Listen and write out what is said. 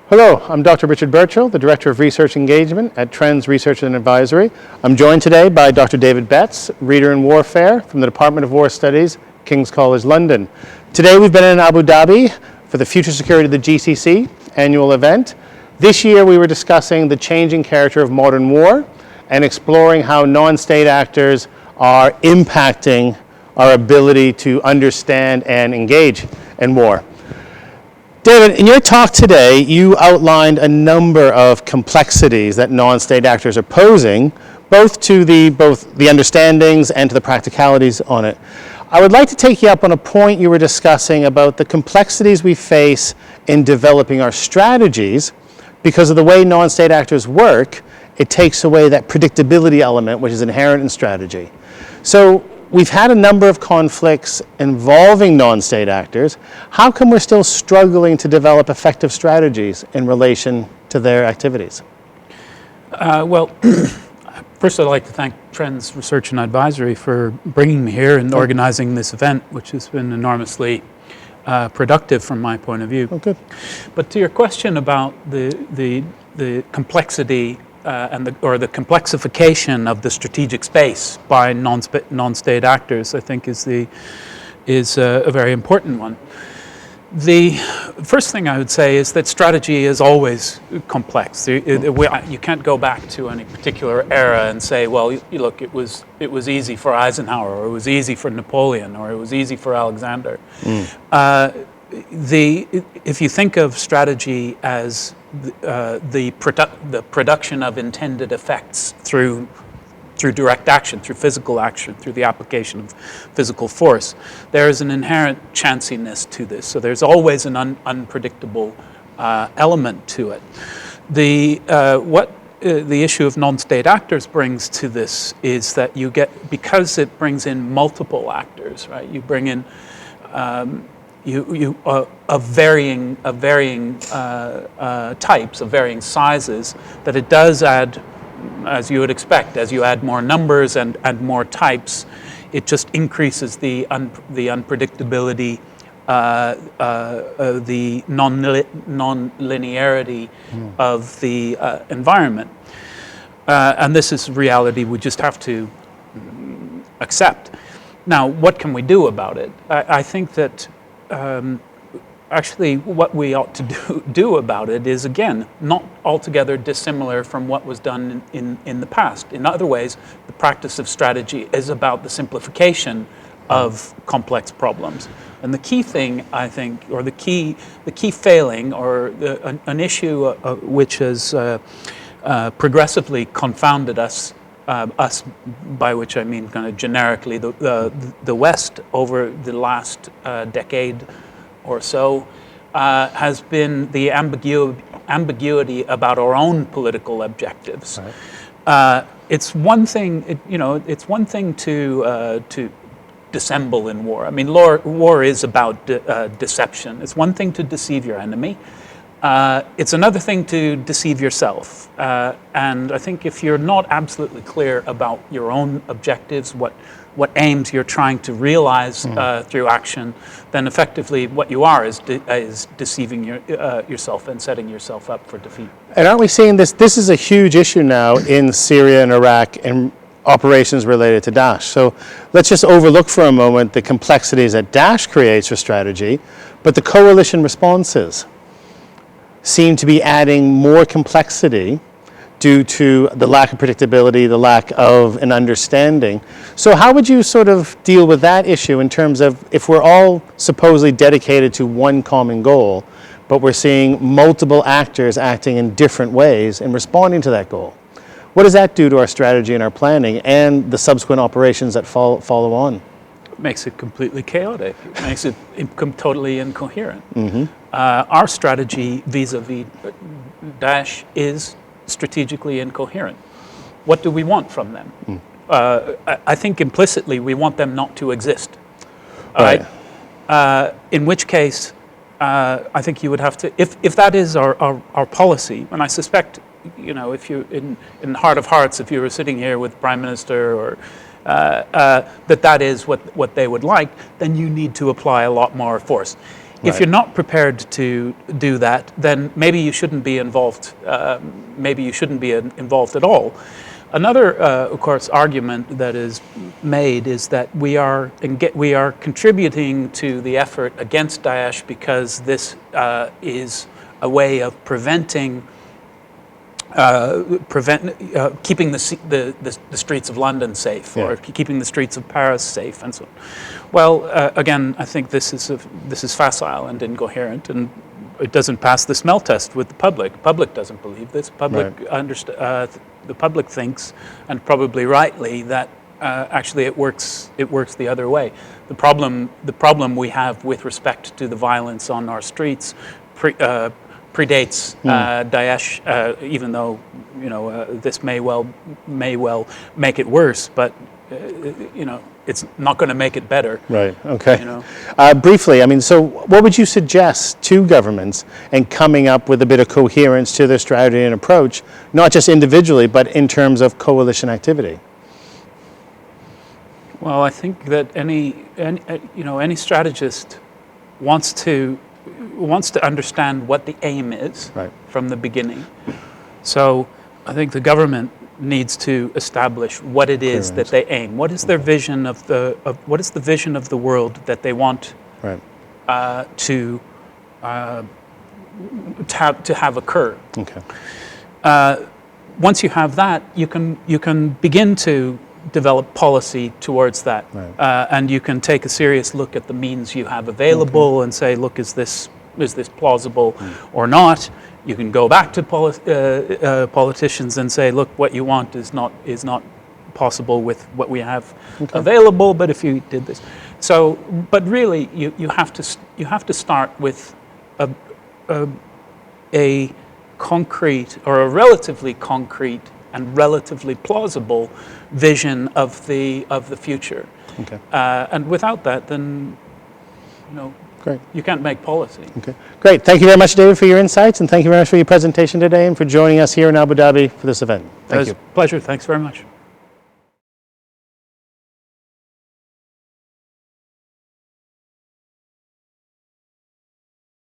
Hello, I'm Dr. Richard Birchall, the Director of Research Engagement at Trends Research and Advisory. I'm joined today by Dr. David Betz, Reader in Warfare from the Department of War Studies, King's College London. Today we've been in Abu Dhabi for the Future Security of the GCC annual event. This year we were discussing the changing character of modern war and exploring how non-state actors are impacting our ability to understand and engage in war. David, in your talk today, you outlined a number of complexities that non-state actors are posing, both to the understandings and to the practicalities on it. I would like to take you up on a point you were discussing about the complexities we face in developing our strategies. Because of the way non-state actors work, it takes away that predictability element which is inherent in strategy. So we've had a number of conflicts involving non-state actors. How come we're still struggling to develop effective strategies in relation to their activities? Well, first I'd like to thank Trends Research and Advisory for bringing me here and organizing this event, which has been enormously productive from my point of view. Oh, good. But to your question about the complexity or the complexification of the strategic space by non-state actors, I think is a very important one. The first thing I would say is that strategy is always complex. You can't go back to any particular era and say, well, look, it was easy for Eisenhower, or it was easy for Napoleon, or it was easy for Alexander. If you think of strategy as the production of intended effects through direct action, through physical action, through the application of physical force, there is an inherent chanciness to this. So there's always an unpredictable element to it. What the issue of non-state actors brings to this is that you get, because it brings in multiple actors, right? You bring in of varying types, of varying sizes, that it does add, as you would expect, as you add more numbers and more types, it just increases the unpredictability, the non-linearity of the environment. And this is reality we just have to accept. Now, what can we do about it? I think that actually what we ought to do about it is, again, not altogether dissimilar from what was done in the past. In other ways, the practice of strategy is about the simplification of complex problems. And the key thing, I think, or the key failing, or an issue which has progressively confounded us, by which I mean kind of generically the West over the last decade or so, has been the ambiguity about our own political objectives. Right. It's one thing, it's one thing to dissemble in war. I mean, war is about deception. It's one thing to deceive your enemy. It's another thing to deceive yourself. And I think if you're not absolutely clear about your own objectives, what aims you're trying to realize through action, then effectively what you are is deceiving yourself and setting yourself up for defeat. And aren't we seeing this? This is a huge issue now in Syria and Iraq and operations related to Daesh. So let's just overlook for a moment the complexities that Daesh creates for strategy, but the coalition responses seem to be adding more complexity due to the lack of predictability, the lack of an understanding. So how would you sort of deal with that issue in terms of, if we're all supposedly dedicated to one common goal, but we're seeing multiple actors acting in different ways in responding to that goal? What does that do to our strategy and our planning and the subsequent operations that follow on? It makes it completely chaotic. It makes it totally incoherent. Our strategy vis-a-vis Daesh is strategically incoherent. What do we want from them? I think implicitly we want them not to exist. Right. In which case, I think you would have to, if that is our policy, and I suspect, if you in the heart of hearts, if you were sitting here with Prime Minister or that is what they would like, then you need to apply a lot more force. If you're not prepared to do that, then maybe you shouldn't be involved. Maybe you shouldn't be involved at all. Another, of course, argument that is made is that we are contributing to the effort against Daesh because this is a way of preventing. Keeping the streets of London safe, or keeping the streets of Paris safe, and so on. Well, again, I think this is facile and incoherent, and it doesn't pass the smell test with the public. The public doesn't believe this. The public thinks, and probably rightly, that actually it works the other way. The problem we have with respect to the violence on our streets predates Daesh, even though this may well make it worse, but it's not going to make it better. Right. Okay. Briefly, I mean, so what would you suggest to governments in coming up with a bit of coherence to their strategy and approach, not just individually, but in terms of coalition activity? Well, I think that any strategist wants to understand what the aim is from the beginning. So I think the government needs to establish what it is that they aim. What is their vision of what is the vision of the world that they want to have occur? Okay. Once you have that, you can begin to develop policy towards that, and you can take a serious look at the means you have available and say, look, is this plausible or not? You can go back to politicians and say, look, what you want is not possible with what we have available. But if you did this, but really, you have to start with a concrete, or a relatively concrete and relatively plausible vision of the future. Okay. And without that, then Great. You can't make policy. Okay. Great. Thank you very much, David, for your insights, and thank you very much for your presentation today and for joining us here in Abu Dhabi for this event. Thank you. It was a pleasure. Thanks very much.